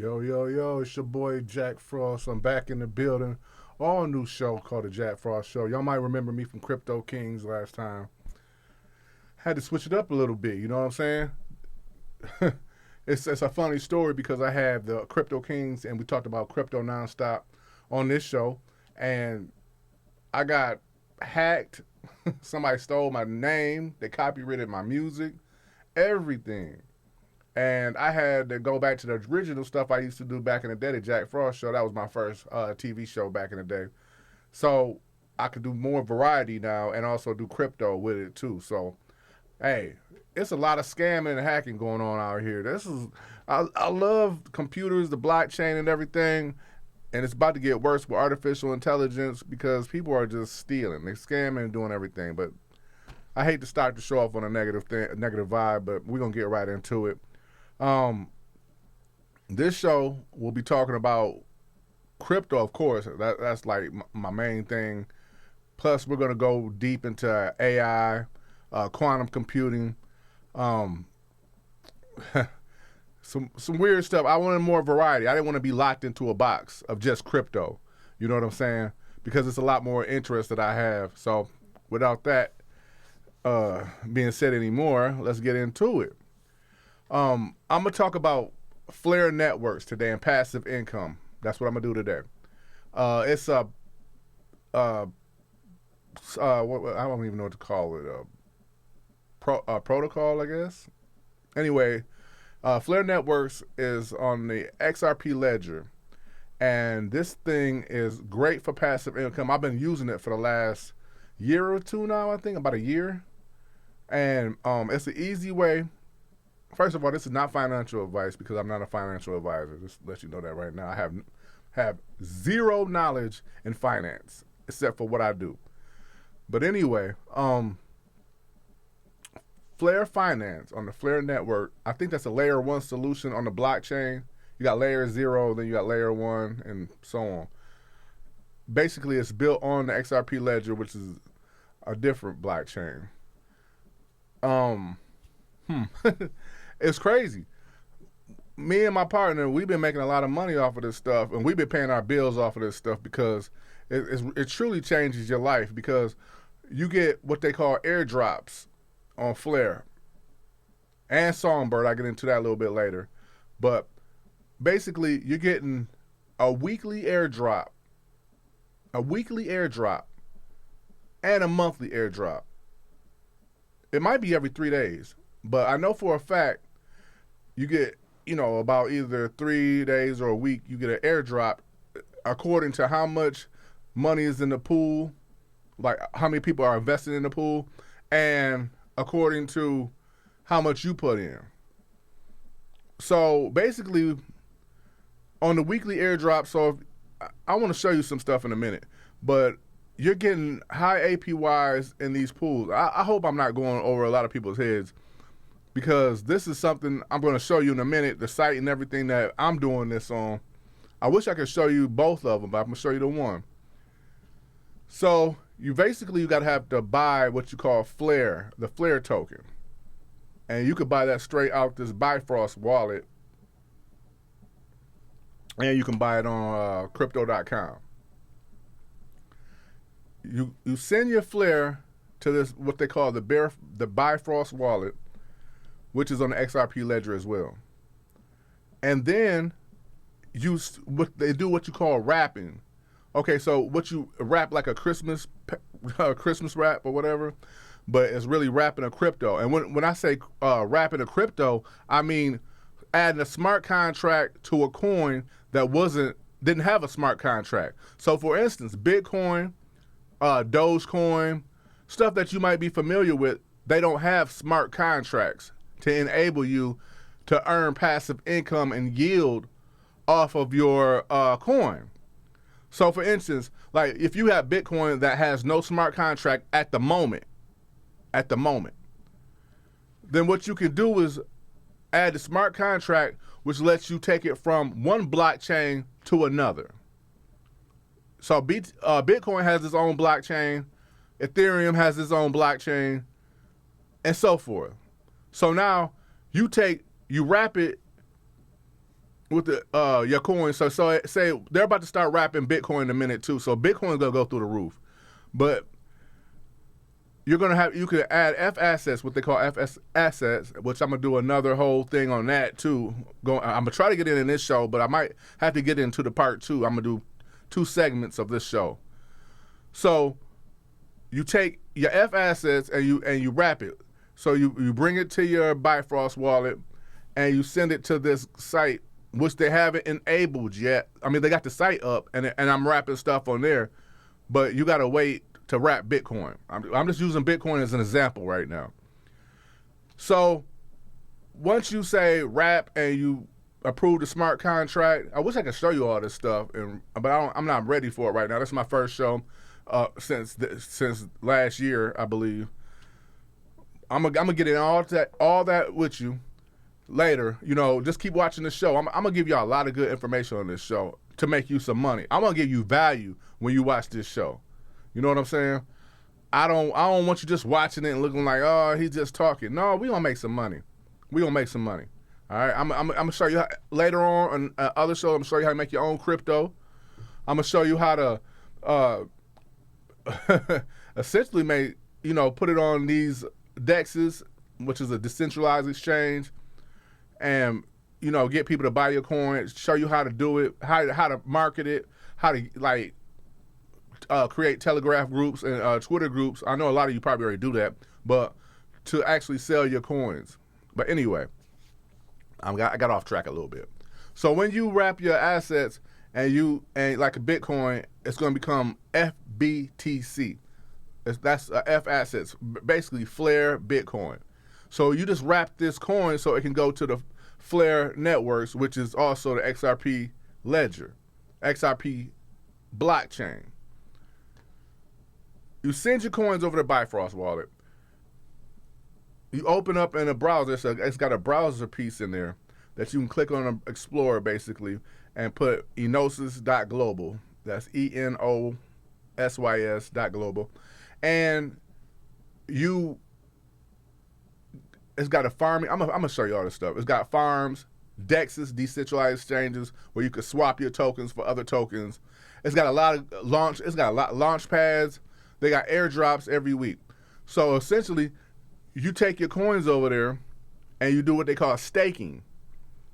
Yo, yo, yo, it's your boy Jack Frost. I'm back in the building. All new show called the Jack Frost Show. Y'all might remember me from Crypto Kings last time. Had to switch it up a little bit, you know what I'm saying? It's a funny story because I had the Crypto Kings and we talked about crypto nonstop on this show. And I got hacked. Somebody stole my name. They copyrighted my music, everything. And I had to go back to the original stuff I used to do back in the day, the Jack Frost Show. That was my first TV show back in the day. So I could do more variety now and also do crypto with it too. So, hey, it's a lot of scamming and hacking going on out here. I love computers, the blockchain and everything. And it's about to get worse with artificial intelligence because people are just stealing. They're scamming and doing everything. But I hate to start the show off on a negative vibe, but we're going to get right into it. This show we'll be talking about crypto, of course. That's like my main thing. Plus, we're gonna go deep into AI, quantum computing, um, some weird stuff. I wanted more variety. I didn't want to be locked into a box of just crypto. You know what I'm saying? Because it's a lot more interest that I have. So, without that being said anymore, let's get into it. I'm gonna talk about Flare networks today and passive income. That's what I'm gonna do today. It's I don't even know what to call it. Protocol, I guess. Anyway, Flare networks is on the XRP ledger, and this thing is great for passive income. I've been using it for the last year or two now. I think about a year, and it's an easy way. First of all, this is not financial advice because I'm not a financial advisor. Just to let you know that right now. I have zero knowledge in finance except for what I do. But anyway, Flare Finance on the Flare network, I think that's a layer 1 solution on the blockchain. You got layer 0, then you got layer 1, and so on. Basically, it's built on the XRP ledger, which is a different blockchain. It's crazy. Me and my partner, we've been making a lot of money off of this stuff, and we've been paying our bills off of this stuff because it truly changes your life because you get what they call airdrops on Flare and Songbird. I'll get into that a little bit later. But basically, you're getting a weekly airdrop, and a monthly airdrop. It might be every 3 days, but I know for a fact you get, about either 3 days or a week, you get an airdrop according to how much money is in the pool, like how many people are invested in the pool, and according to how much you put in. So basically, on the weekly airdrop, so I want to show you some stuff in a minute, but you're getting high APYs in these pools. I hope I'm not going over a lot of people's heads because this is something I'm going to show you in a minute, the site and everything that I'm doing this on. I wish I could show you both of them, but I'm going to show you the one. So you got to have to buy what you call Flare, the Flare token. And you could buy that straight out this Bifrost wallet. And you can buy it on crypto.com. You send your Flare to this, what they call the Bifrost wallet, which is on the XRP ledger as well. And then they do what you call wrapping. Okay, so what you wrap like a Christmas wrap or whatever, but it's really wrapping a crypto. And when I say wrapping a crypto, I mean adding a smart contract to a coin that didn't have a smart contract. So for instance, Bitcoin, Dogecoin, stuff that you might be familiar with, they don't have smart contracts to enable you to earn passive income and yield off of your coin. So for instance, like if you have Bitcoin that has no smart contract at the moment, then what you can do is add the smart contract, which lets you take it from one blockchain to another. So Bitcoin has its own blockchain, Ethereum has its own blockchain, and so forth. So now you wrap it with the your coins. So say they're about to start wrapping Bitcoin in a minute too. So Bitcoin's gonna go through the roof, but you can add F assets, what they call FS assets, which I'm gonna do another whole thing on that too. I'm gonna try to get in this show, but I might have to get into the part 2. I'm gonna do 2 segments of this show. So you take your F assets and you wrap it. So you bring it to your Bifrost wallet and you send it to this site, which they haven't enabled yet. I mean, they got the site up and I'm wrapping stuff on there, but you gotta wait to wrap Bitcoin. I'm just using Bitcoin as an example right now. So once you say wrap and you approve the smart contract, I wish I could show you all this stuff, but I'm not ready for it right now. That's my first show since last year, I believe. I'm gonna get in all that with you later. You know, just keep watching the show. I'm gonna give y'all a lot of good information on this show to make you some money. I'm gonna give you value when you watch this show. You know what I'm saying? I don't want you just watching it and looking like, oh, he's just talking. No, we gonna make some money. We gonna make some money. All right. I'm gonna show you later on other show. I'm gonna show you how to make your own crypto. I'm gonna show you how to essentially put it on these DEXs, which is a decentralized exchange, and get people to buy your coins. Show you how to do it, how to market it, how to create Telegraph groups and Twitter groups. I know a lot of you probably already do that, but to actually sell your coins. But anyway, I got off track a little bit. So when you wrap your assets and like a Bitcoin, it's going to become FBTC. That's F assets, basically Flare Bitcoin. So you just wrap this coin so it can go to the Flare networks, which is also the XRP ledger, XRP blockchain. You send your coins over to Bifrost wallet. You open up in a browser, so it's got a browser piece in there that you can click on an Explorer basically and put enosis.global. That's ENOSYS.global. And it's got a farming, I'm gonna show you all this stuff. It's got farms, DEXs, decentralized exchanges, where you can swap your tokens for other tokens. It's got a lot of launch pads. They got airdrops every week. So essentially, you take your coins over there and you do what they call staking.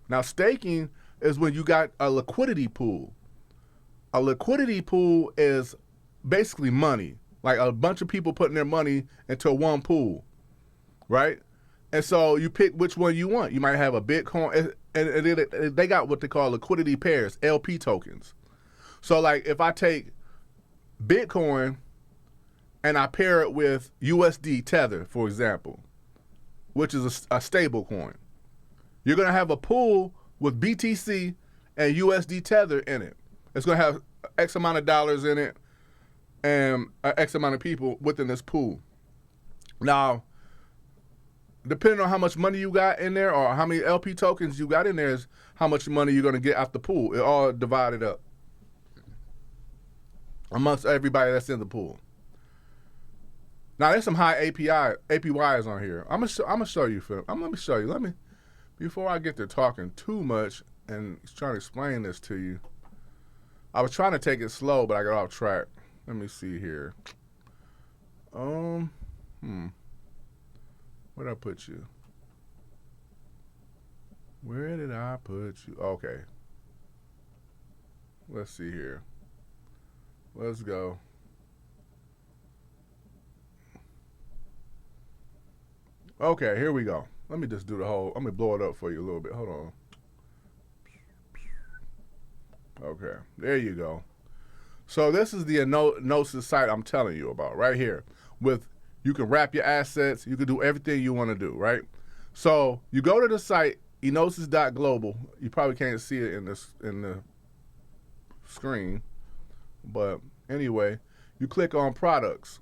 Now, staking is when you got a liquidity pool. A liquidity pool is basically money, like a bunch of people putting their money into one pool, right? And so you pick which one you want. You might have a Bitcoin, and they got what they call liquidity pairs, LP tokens. So like if I take Bitcoin and I pair it with USD Tether, for example, which is a stable coin, you're going to have a pool with BTC and USD Tether in it. It's going to have X amount of dollars in it and X amount of people within this pool. Now, depending on how much money you got in there or how many LP tokens you got in there is how much money you're going to get out the pool. It all divided up amongst everybody that's in the pool. Now, there's some high APYs on here. I'm gonna show you, Phil. Let me show you. Before I get to talking too much and trying to explain this to you, I was trying to take it slow, but I got off track. Let me see here. Where'd I put you? Where did I put you? Okay. Let's see here. Let's go. Okay, here we go. Let me just do let me blow it up for you a little bit. Hold on. Okay, there you go. So this is the Enosis site I'm telling you about right here. You can wrap your assets. You can do everything you want to do, right? So you go to the site, enosis.global. You probably can't see it in the screen. But anyway, you click on products,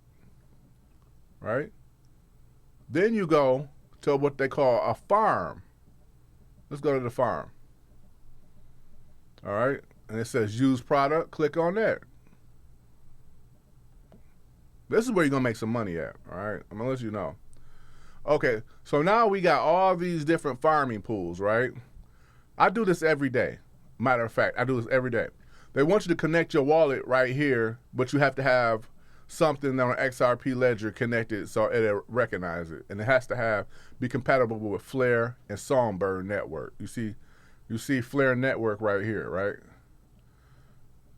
right? Then you go to what they call a farm. Let's go to the farm. All right. And it says use product. Click on that. This is where you're going to make some money at. All right. I'm going to let you know. Okay. So now we got all these different farming pools, right? I do this every day. Matter of fact, I do this every day. They want you to connect your wallet right here, but you have to have something on an XRP ledger connected so it'll recognize it. And it has to be compatible with Flare and Songbird network. You see Flare network right here, right?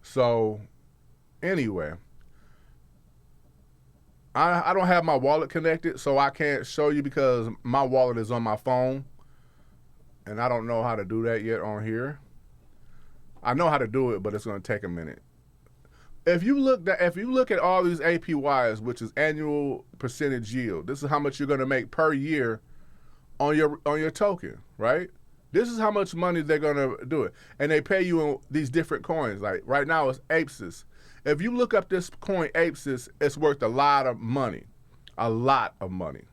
So anyway, I don't have my wallet connected, so I can't show you because my wallet is on my phone. And I don't know how to do that yet on here. I know how to do it, but it's going to take a minute. If you look at all these APYs, which is annual percentage yield, this is how much you're going to make per year on your token, right? This is how much money they're going to do it. And they pay you in these different coins. Like right now it's APSIS. If you look up this coin APSIS, it's worth a lot of money. A lot of money.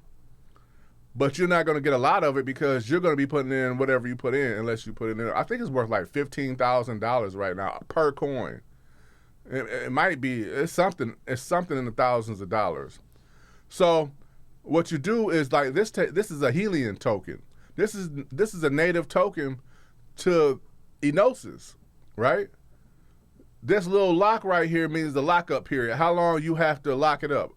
But you're not going to get a lot of it because you're going to be putting in whatever you put in unless you put it in. I think it's worth like $15,000 right now per coin. It might be. It's something in the thousands of dollars. So what you do is like this is a Helium token. This is a native token to Enosis, right? This little lock right here means the lockup period, how long you have to lock it up.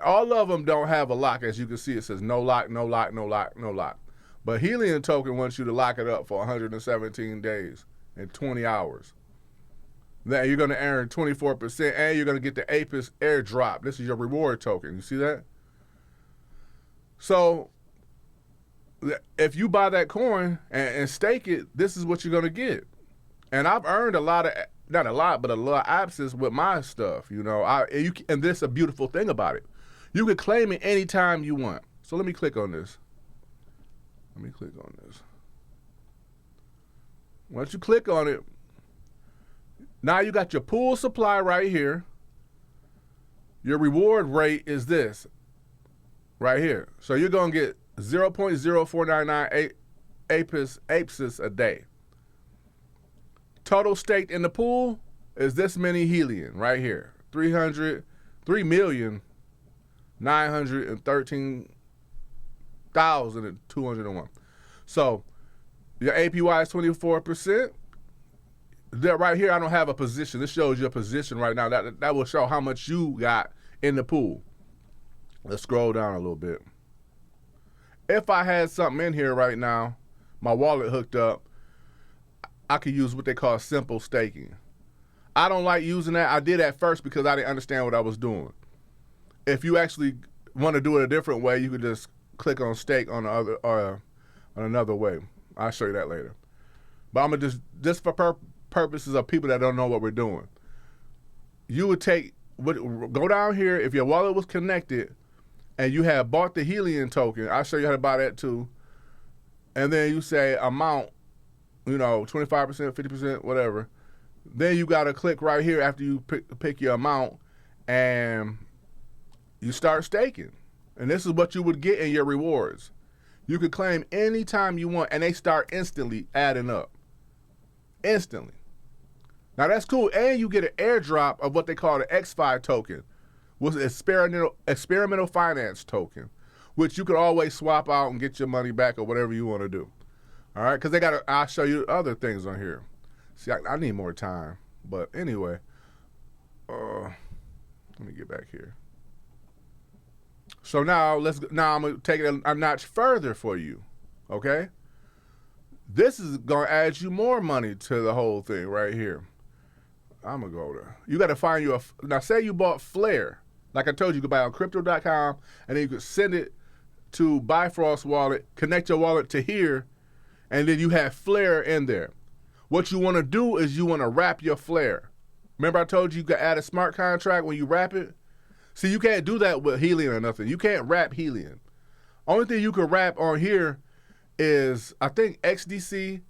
All of them don't have a lock. As you can see, it says no lock, no lock, no lock, no lock. But Helium token wants you to lock it up for 117 days and 20 hours. Then you're going to earn 24% and you're going to get the APIS airdrop. This is your reward token. You see that? So if you buy that coin and stake it, this is what you're going to get. And I've earned not a lot, but a lot of APIS with my stuff. You know, and this is a beautiful thing about it. You can claim it anytime you want. So let me click on this. Once you click on it, now you got your pool supply right here. Your reward rate is this right here. So you're going to get 0.0499 APIS a day. Total staked in the pool is this many Helium right here. 3,913,201. So your APY is 24%. That right here, I don't have a position. This shows your position right now. That will show how much you got in the pool. Let's scroll down a little bit. If I had something in here right now, my wallet hooked up, I could use what they call simple staking. I don't like using that. I did at first because I didn't understand what I was doing. If you actually want to do it a different way, you could just click on stake on the other or on another way. I'll show you that later. But I'm gonna just for purposes of people that don't know what we're doing. You would go down here if your wallet was connected and you had bought the Helium token. I'll show you how to buy that too. And then you say amount, 25%, 50%, whatever. Then you got to click right here after you pick your amount and you start staking. And this is what you would get in your rewards. You could claim anytime you want and they start instantly adding up. Instantly. Now that's cool. And you get an airdrop of what they call the X5 token, which is experimental finance token, which you could always swap out and get your money back or whatever you want to do. All right, because I'll show you other things on here. See, I need more time. But anyway, let me get back here. So now I'm gonna take it a notch further for you. Okay? This is gonna add you more money to the whole thing right here. I'm gonna go there. You gotta find you now say you bought Flare. Like I told you, you could buy on crypto.com and then you could send it to Bifrost wallet, connect your wallet to here, and then you have Flare in there. What you want to do is you want to wrap your Flare. Remember I told you you could add a smart contract when you wrap it? See, you can't do that with Helium or nothing. You can't wrap Helium. Only thing you can wrap on here is, I think, XDC,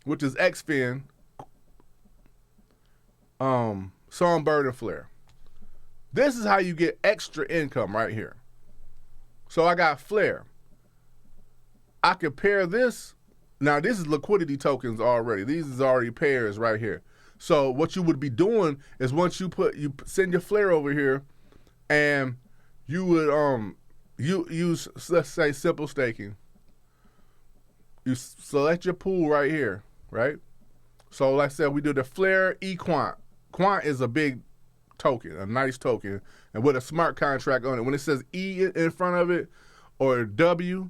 which is XFIN, Songbird, and Flare. This is how you get extra income right here. So I got Flare. I can pair this. Now, this is liquidity tokens already. These is already pairs right here. So what you would be doing is once you send your Flare over here, and you would you use, let's say, simple staking. You select your pool right here, right? So like I said, we do the Flare eQuant. Quant is a big token, a nice token, and with a smart contract on it. When it says E in front of it or W,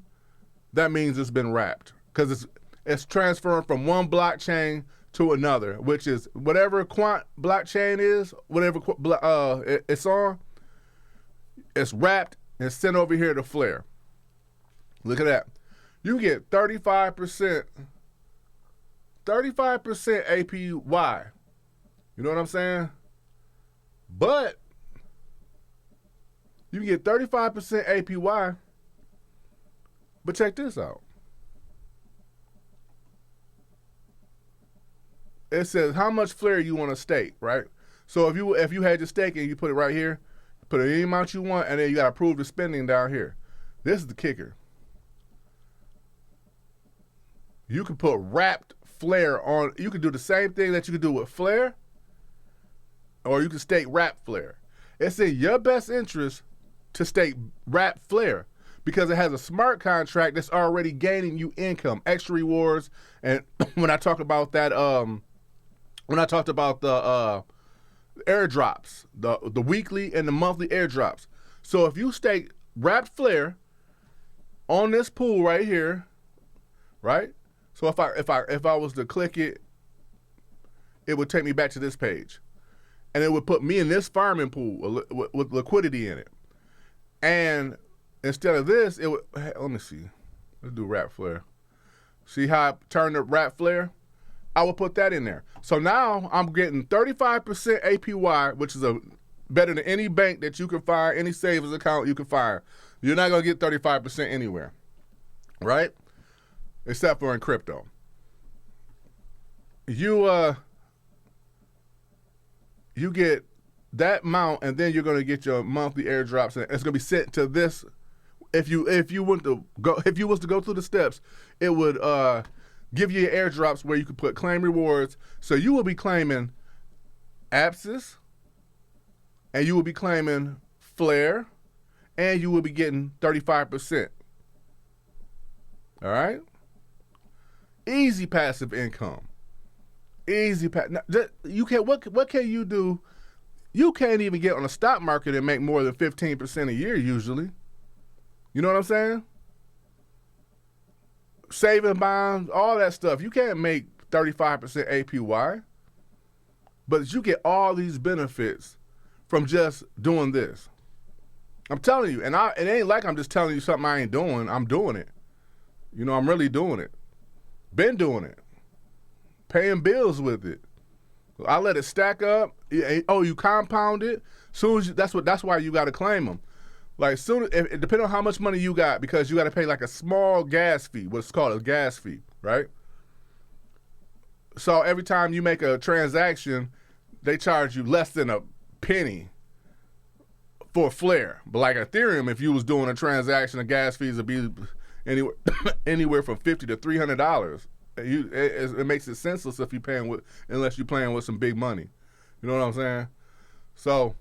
that means it's been wrapped because it's transferring from one blockchain to another, which is whatever Quant blockchain is, whatever it's on, it's wrapped and sent over here to Flare. Look at that. You get 35% APY. You know what I'm saying? But you can get 35% APY. But check this out. It says how much Flare you want to stake, right? So if you had your stake and you put it right here, put any amount you want, and then you got to approve the spending down here. This is the kicker. You can put wrapped Flare on. You can do the same thing that you could do with Flare, or you can stake wrapped Flare. It's in your best interest to stake wrapped Flare because it has a smart contract that's already gaining you income, extra rewards. And when I talk about that, when I talked about the airdrops, the weekly and the monthly airdrops. So if you stake wrapped Flare on this pool right here, right? So if I was to click it, it would take me back to this page, and it would put me in this farming pool with liquidity in it. And instead of this, it would. Hey, let me see. Let's do wrap Flare. See how I turned the wrap Flare? I would put that in there. So now I'm getting 35% APY, which is better than any bank that you can find, any savings account you can find. You're not gonna get 35% anywhere, right? Except for in crypto. You get that amount, and then you're gonna get your monthly airdrops, and it's gonna be sent to this. If you was to go through the steps, it would give you airdrops where you could put claim rewards. So you will be claiming Apsis, and you will be claiming Flare, and you will be getting 35%. All right? Easy passive income. Easy you can what can you do? You can't even get on the stock market and make more than 15% a year usually. You know what I'm saying? Saving bonds, all that stuff. You can't make 35% APY. But you get all these benefits from just doing this. I'm telling you, and it ain't like I'm just telling you something I ain't doing. I'm doing it. You know, I'm really doing it. Been doing it. Paying bills with it. I let it stack up. Oh, you compound it. Soon as that's why you got to claim them. Like depending on how much money you got, because you got to pay like a small gas fee, what's called a gas fee, right? So every time you make a transaction, they charge you less than a penny for Flare. But like Ethereum, if you was doing a transaction, the gas fees would be anywhere from $50 to $300. It makes it senseless if unless you're playing with some big money. You know what I'm saying? So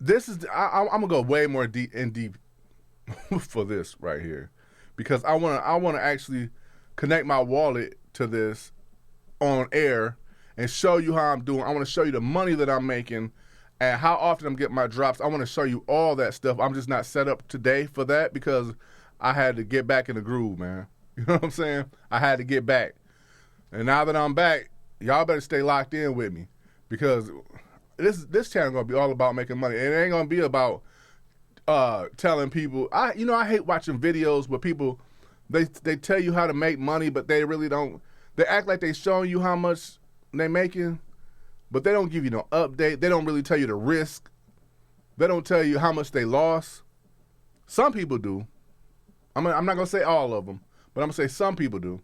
this is I'm gonna go way more deep for this right here, because I wanna actually connect my wallet to this on air and show you how I'm doing. I want to show you the money that I'm making and how often I'm getting my drops. I want to show you all that stuff. I'm just not set up today for that because I had to get back in the groove, man. You know what I'm saying? I had to get back. And now that I'm back, y'all better stay locked in with me, because this channel gonna be all about making money. It ain't gonna be about telling people. I hate watching videos where people they tell you how to make money, but they really don't. They act like they showing you how much they making, but they don't give you no update. They don't really tell you the risk. They don't tell you how much they lost. Some people do. I'm not gonna say all of them, but I'm gonna say some people do.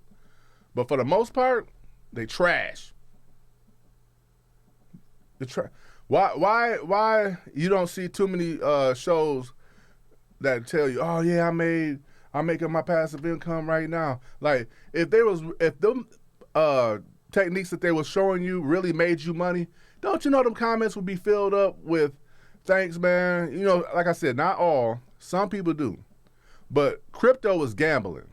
But for the most part, they trash. Why you don't see too many shows that tell you, oh yeah, I'm making my passive income right now. Like if them techniques that they were showing you really made you money, don't you know them comments would be filled up with thanks, man. You know, like I said, not all. Some people do. But crypto is gambling.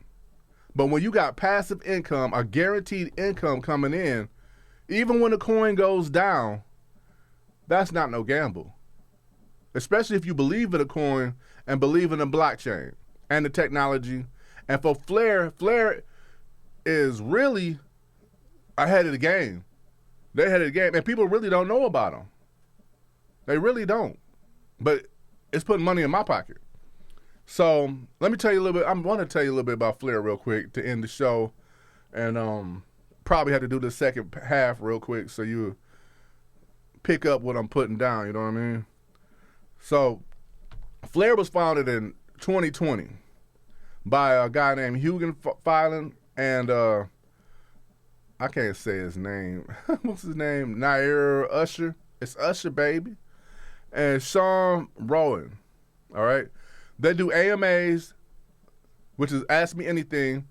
But when you got passive income, a guaranteed income coming in, even when the coin goes down, that's not no gamble. Especially if you believe in a coin and believe in the blockchain and the technology. And for Flare is really ahead of the game. They're ahead of the game, and people really don't know about them. They really don't. But it's putting money in my pocket. So let me tell you a little bit. I want to tell you a little bit about Flare real quick to end the show, and probably have to do the second half real quick so you pick up what I'm putting down. You know what I mean? So Flare was founded in 2020 by a guy named Hugan Filan and I can't say his name. What's his name? Nair Usher. It's Usher, baby. And Sean Rowan. All right? They do AMAs, which is Ask Me Anything,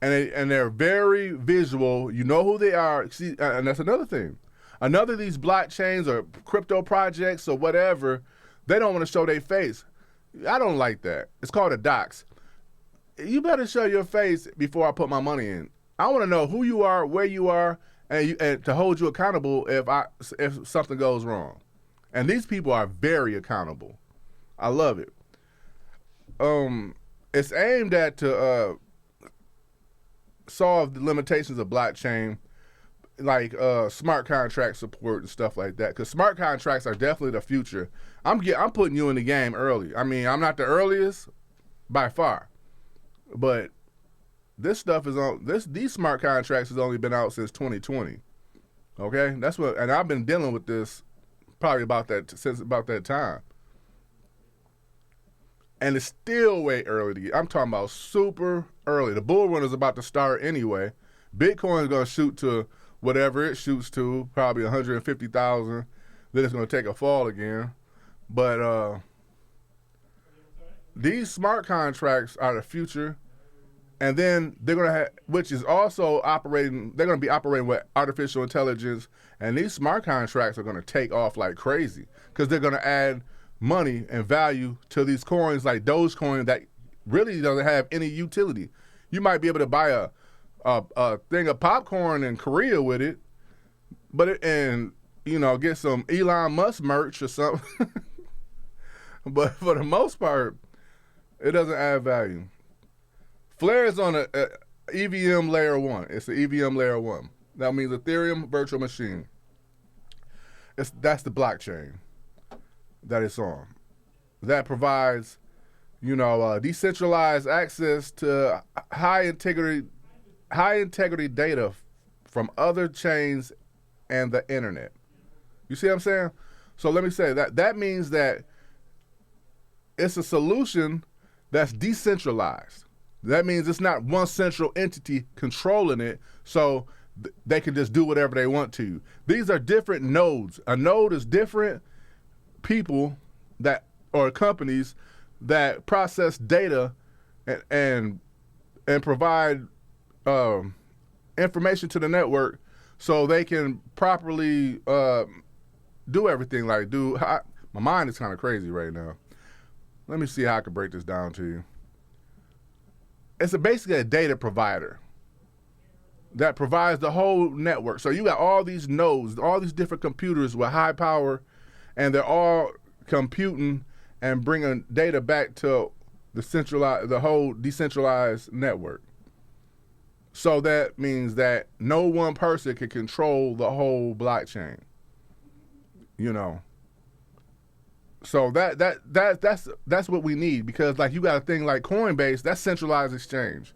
and they're very visual. You know who they are. See, and that's another thing. Another of these blockchains or crypto projects or whatever, they don't want to show their face. I don't like that. It's called a dox. You better show your face before I put my money in. I want to know who you are, where you are, and to hold you accountable if something goes wrong. And these people are very accountable. I love it. It's aimed at to solve the limitations of blockchain, like smart contract support and stuff like that. Because smart contracts are definitely the future. I'm putting you in the game early. I mean, I'm not the earliest by far, but this stuff is on these smart contracts has only been out since 2020. Okay, that's what, and I've been dealing with this probably since about that time. And it's still way early to get. I'm talking about super early. The bull run is about to start anyway. Bitcoin is going to shoot to whatever it shoots to, probably 150,000. Then it's going to take a fall again. But these smart contracts are the future. And then they're going to have, which is also operating, they're going to be operating with artificial intelligence. And these smart contracts are going to take off like crazy because they're going to add money and value to these coins like Dogecoin that really doesn't have any utility. You might be able to buy a thing of popcorn in Korea with it, but get some Elon Musk merch or something. But for the most part, it doesn't add value. Flare is on a EVM layer 1. It's an EVM layer 1. That means Ethereum virtual machine. That's the blockchain that it's on. That provides, decentralized access to high integrity data from other chains and the internet. You see what I'm saying? So let me say that means that it's a solution that's decentralized. That means it's not one central entity controlling it, so they can just do whatever they want to. These are different nodes. A node is different people or companies that process data and provide information to the network so they can properly do everything. My mind is kind of crazy right now. Let me see how I can break this down to you. It's basically a data provider that provides the whole network. So you got all these nodes, all these different computers with high power, and they're all computing and bringing data back to the whole decentralized network. So that means that no one person can control the whole blockchain. So that's what we need, because like you got a thing like Coinbase, that's centralized exchange.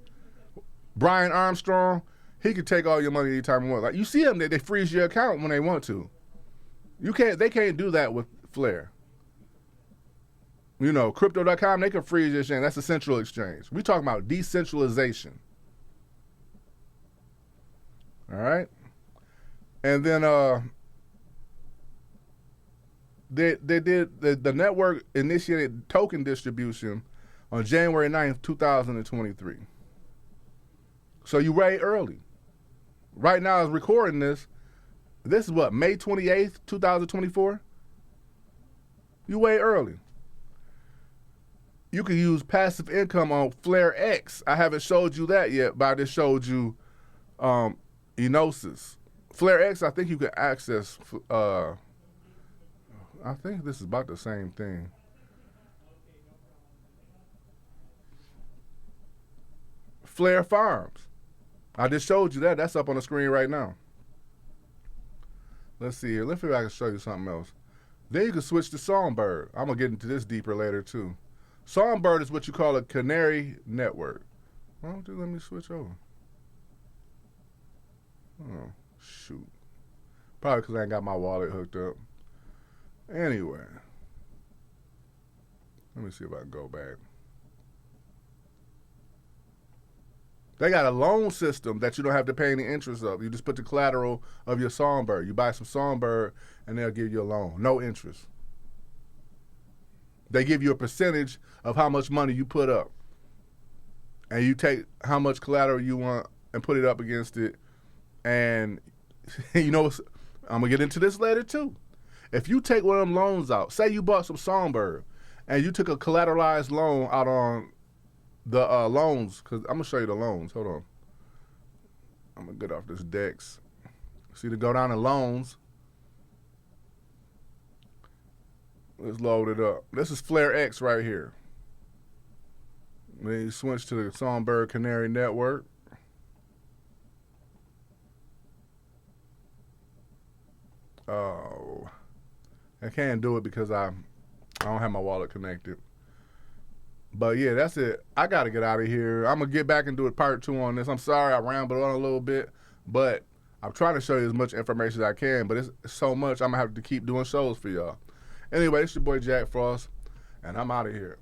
Brian Armstrong, he could take all your money anytime he wants. Like you see them, they freeze your account when they want to. They can't do that with Flare. Crypto.com, they can freeze your exchange. That's a central exchange. We're talking about decentralization. All right? And then the network initiated token distribution on January 9th, 2023. So you way early. Right now, as recording this is what, May 28th, 2024? You way early. you can use passive income on Flare X. I haven't showed you that yet, but I just showed you Enosis. Flare X, I think you can access. I think this is about the same thing. Flare Farms. I just showed you that. That's up on the screen right now. Let's see here. Let's see if I can show you something else. Then you can switch to Songbird. I'm going to get into this deeper later, too. Songbird is what you call a canary network. Why don't you let me switch over? Oh, shoot. Probably because I ain't got my wallet hooked up. Anyway. Let me see if I can go back. They got a loan system that you don't have to pay any interest of. You just put the collateral of your Songbird. You buy some Songbird, and they'll give you a loan. No interest. They give you a percentage of how much money you put up. And you take how much collateral you want and put it up against it. And, you know, I'm going to get into this later, too. If you take one of them loans out, say you bought some Songbird, and you took a collateralized loan out on the loans, because I'm going to show you the loans. Hold on. I'm going to get off this DEX. See, to go down to loans. Let's load it up. This is Flare X right here. Then you switch to the Songbird Canary Network. Oh, I can't do it because I don't have my wallet connected. But yeah, that's it. I got to get out of here. I'm going to get back and do a part 2 on this. I'm sorry I rambled on a little bit, but I'm trying to show you as much information as I can, but it's so much I'm going to have to keep doing shows for y'all. Anyway, it's your boy Jack Frost, and I'm out of here.